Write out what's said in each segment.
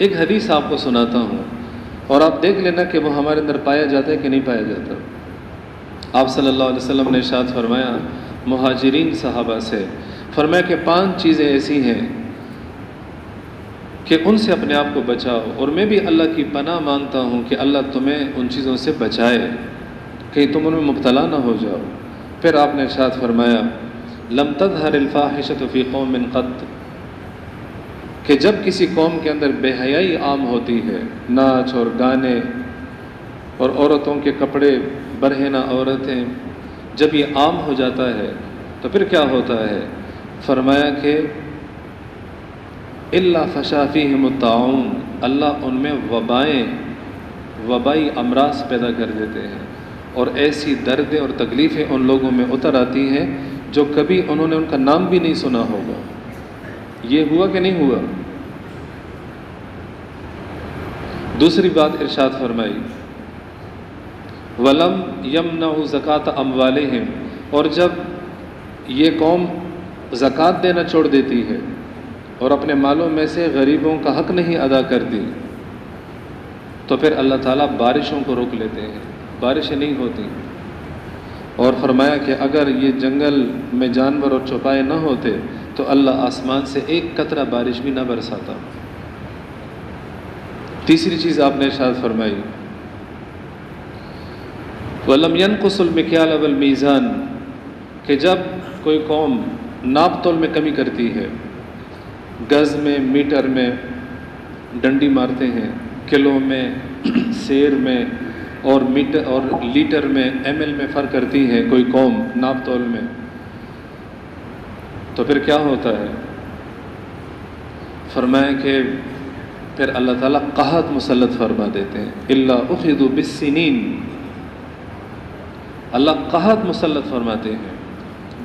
ایک حدیث آپ کو سناتا ہوں اور آپ دیکھ لینا کہ وہ ہمارے اندر پایا جاتا ہے کہ نہیں پایا جاتا۔ آپ صلی اللہ علیہ وسلم نے ارشاد فرمایا مہاجرین صحابہ سے، فرمایا کہ 5 چیزیں ایسی ہیں کہ ان سے اپنے آپ کو بچاؤ، اور میں بھی اللہ کی پناہ مانگتا ہوں کہ اللہ تمہیں ان چیزوں سے بچائے کہیں تم ان میں مبتلا نہ ہو جاؤ۔ پھر آپ نے ارشاد فرمایا لم تظہر الفاحشۃ فی قوم قط، کہ جب کسی قوم کے اندر بے حیائی عام ہوتی ہے، ناچ اور گانے اور عورتوں کے کپڑے، برہنہ عورتیں، جب یہ عام ہو جاتا ہے تو پھر کیا ہوتا ہے؟ فرمایا کہ الا فشا فیہم الطاعون، اللہ ان میں وبائی امراض پیدا کر دیتے ہیں، اور ایسی دردیں اور تکلیفیں ان لوگوں میں اتر آتی ہیں جو کبھی انہوں نے ان کا نام بھی نہیں سنا ہوگا۔ یہ ہوا کہ نہیں ہوا؟ دوسری بات ارشاد فرمائی وَلَمْ يَمْنَعُوا زَكَاةَ أَمْوَالِهِمْ، اور جب یہ قوم زکوٰۃ دینا چھوڑ دیتی ہے اور اپنے مالوں میں سے غریبوں کا حق نہیں ادا کرتی، تو پھر اللہ تعالیٰ بارشوں کو روک لیتے ہیں، بارشیں نہیں ہوتی۔ اور فرمایا کہ اگر یہ جنگل میں جانور اور چوپائے نہ ہوتے تو اللہ آسمان سے ایک قطرہ بارش بھی نہ برساتا۔ تیسری چیز آپ نے ارشاد فرمائی وَلَمْ يَنْقُصُ الْمِكْيَالَ وَالْمِيزَانَ، کہ جب کوئی قوم ناپ تول میں کمی کرتی ہے، گز میں، میٹر میں ڈنڈی مارتے ہیں، کلو میں، سیر میں اور میٹر اور لیٹر میں، ایم ایل میں فرق کرتی ہے کوئی قوم ناپ تول میں، تو پھر کیا ہوتا ہے؟ فرمایا کہ پھر اللہ تعالیٰ قحط مسلط فرما دیتے ہیں، الا اخذوا بالسنین، اللہ قحط مسلط فرماتے ہیں،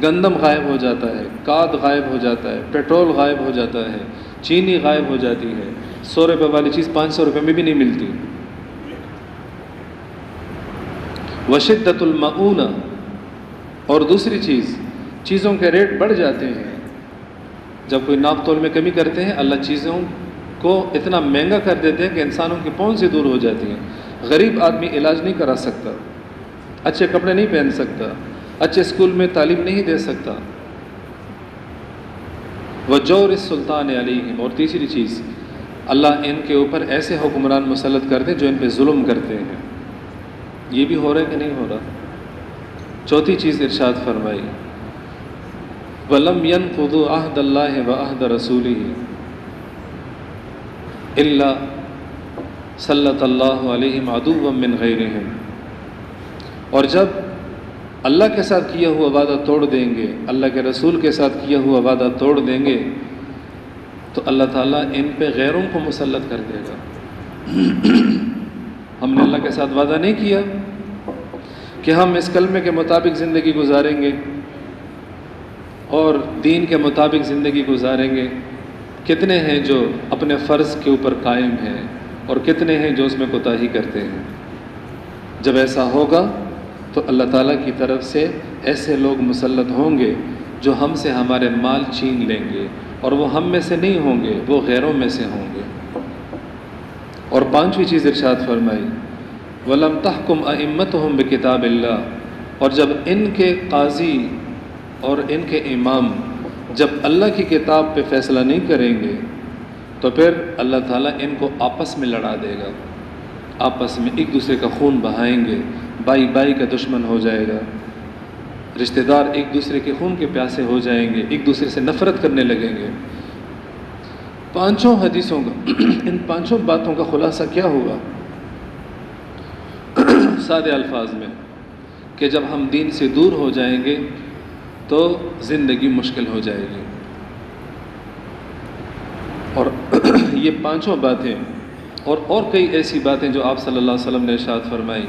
گندم غائب ہو جاتا ہے، کاد غائب ہو جاتا ہے، پیٹرول غائب ہو جاتا ہے، چینی غائب ہو جاتی ہے، 100 روپے والی چیز 500 روپے میں بھی نہیں ملتی۔ وشدت المعونہ، اور دوسری چیز چیزوں کے ریٹ بڑھ جاتے ہیں، جب کوئی ناپ تول میں کمی کرتے ہیں اللہ چیزوں کو اتنا مہنگا کر دیتے ہیں کہ انسانوں کی پہنچ سے دور ہو جاتی ہیں۔ غریب آدمی علاج نہیں کرا سکتا، اچھے کپڑے نہیں پہن سکتا، اچھے اسکول میں تعلیم نہیں دے سکتا۔ وجور السلطان علیہم، اور تیسری چیز اللہ ان کے اوپر ایسے حکمران مسلط کرتے جو ان پہ ظلم کرتے ہیں۔ یہ بھی ہو رہا ہے کہ نہیں ہو رہا؟ چوتھی چیز ارشاد فرمائی وَلَمْ يَنْقُضُوا عَهْدَ اللَّهِ وَعَهْدَ رَسُولِهِ إِلَّا سَلَّطَ اللَّهُ عَلَيْهِمْ عَدُوًّا مِّنْ غَيْرِهِمْ، اور جب اللہ کے ساتھ کیا ہوا وعدہ توڑ دیں گے، اللہ کے رسول کے ساتھ کیا ہوا وعدہ توڑ دیں گے تو اللہ تعالیٰ ان پہ غیروں کو مسلط کر دے گا۔ ہم نے اللہ کے ساتھ وعدہ نہیں کیا کہ ہم اس کلمے کے مطابق زندگی گزاریں گے اور دین کے مطابق زندگی گزاریں گے، کتنے ہیں جو اپنے فرض کے اوپر قائم ہیں اور کتنے ہیں جو اس میں کوتاہی کرتے ہیں۔ جب ایسا ہوگا تو اللہ تعالیٰ کی طرف سے ایسے لوگ مسلط ہوں گے جو ہم سے ہمارے مال چھین لیں گے، اور وہ ہم میں سے نہیں ہوں گے، وہ غیروں میں سے ہوں گے۔ اور پانچویں چیز ارشاد فرمائی وَلَمْ تَحْكُمْ أَئِمَّتُهُمْ بِكِتَابِ اللَّهِ، اور جب ان کے قاضی اور ان کے امام جب اللہ کی کتاب پہ فیصلہ نہیں کریں گے تو پھر اللہ تعالیٰ ان کو آپس میں لڑا دے گا، آپس میں ایک دوسرے کا خون بہائیں گے، بھائی بھائی کا دشمن ہو جائے گا، رشتہ دار ایک دوسرے کے خون کے پیاسے ہو جائیں گے، ایک دوسرے سے نفرت کرنے لگیں گے۔ پانچوں حدیثوں کا ان پانچوں باتوں کا خلاصہ کیا ہوا؟ سادے الفاظ میں کہ جب ہم دین سے دور ہو جائیں گے تو زندگی مشکل ہو جائے گی۔ اور یہ پانچوں باتیں اور کئی ایسی باتیں جو آپ صلی اللہ علیہ وسلم نے ارشاد فرمائی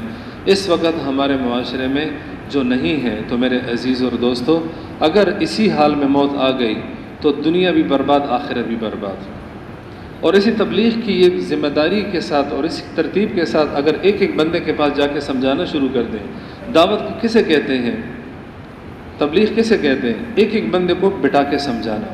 اس وقت ہمارے معاشرے میں جو نہیں ہے، تو میرے عزیز اور دوستو، اگر اسی حال میں موت آ گئی تو دنیا بھی برباد، آخرت بھی برباد۔ اور اسی تبلیغ کی یہ ذمہ داری کے ساتھ اور اسی ترتیب کے ساتھ اگر ایک ایک بندے کے پاس جا کے سمجھانا شروع کر دیں، دعوت کسے کہتے ہیں، تبلیغ کسے کہتے ہیں؟ ایک ایک بندے کو بٹھا کے سمجھانا۔